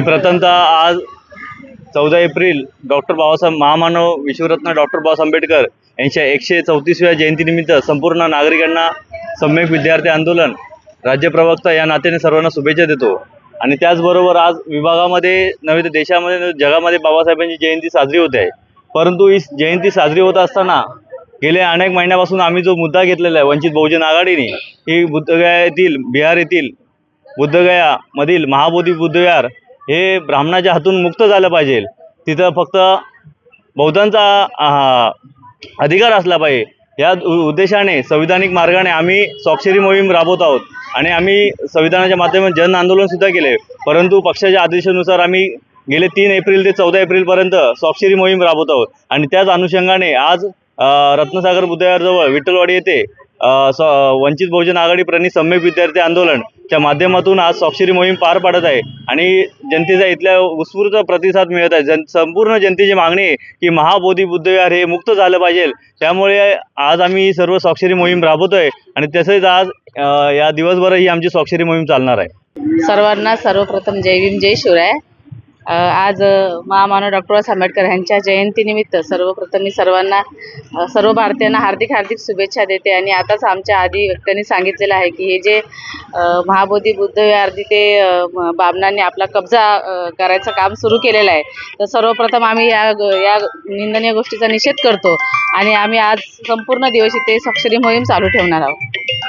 प्रथमतः आज 14 April doctor Babasaheb महामानव विश्वरत्न डॉक्टर बाबासाहेब आंबेडकर यांच्या 134व्या जयंतीनिमित्त संपूर्ण नागरिकांना सम्यक विद्यार्थी आंदोलन राज्य प्रवक्ता या नात्याने सर्वांना शुभेच्छा देतो। आणि त्याचबरोबर आज विभागामध्ये नव्हे तर देशामध्ये जगामध्ये बाबासाहेबांची जयंती साजरी होते आहे। परंतु ही जयंती साजरी होत असताना गेल्या अनेक महिन्यापासून आम्ही जो मुद्दा घेतलेला आहे वंचित बहुजन आघाडीने, ही बुद्धगया येथील बिहार येथील बुद्धगयामधील महाबोधी बुद्धविहार हे ब्राह्मणाच्या हातून मुक्त झालं पाहिजे। तिथं फक्त बौद्धांचा अधिकार असला पाहिजे या उद्देशाने संविधानिक मार्गाने आम्ही स्वाक्षरी मोहीम राबवत आहोत आणि आम्ही संविधानाच्या माध्यमातून जन आंदोलन सुद्धा केले। परंतु पक्षाच्या आदेशानुसार आम्ही गेले 3 एप्रिल ते 14 एप्रिलपर्यंत स्वाक्षरी मोहीम राबवत आहोत आणि त्याच अनुषंगाने आज रत्नसागर बुद्धविहारजवळ विठ्ठलवाडी येथे वंचित बहुजन आघाडी प्रणित सम्यक विद्यार्थी आंदोलनच्या माध्यमातून आज स्वाक्षरी मोहीम पार पाडत आहे आणि जनतेचा इथल्या उत्स्फूर्त प्रतिसाद मिळत आहे। संपूर्ण जनतेची मागणी आहे की महाबोधी बुद्धविहार हे मुक्त झालं पाहिजे। त्यामुळे आज आम्ही सर्व स्वाक्षरी मोहीम राबवतोय आणि तसेच आज या दिवसभर ही आमची स्वाक्षरी मोहीम चालणार आहे। सर्वांना सर्वप्रथम जय भीम जय शिवराय। आज महामानव डॉक्टर बाबासाहेब आंबेडकर यांच्या जयंतीनिमित्त सर्वप्रथम मी सर्व भारतीयांना हार्दिक शुभेच्छा देते। आणि आताच आमच्या आधी व्यक्तींनी सांगितलेलं आहे की हे जे महाबोधी बुद्धविहार तिथे बामणांनी आपला कब्जा करायचं काम सुरू केलेलं आहे, तर सर्वप्रथम आम्ही या निंदनीय गोष्टीचा निषेध करतो आणि आम्ही आज संपूर्ण दिवस इथे स्वाक्षरी मोहीम चालू ठेवणार आहोत।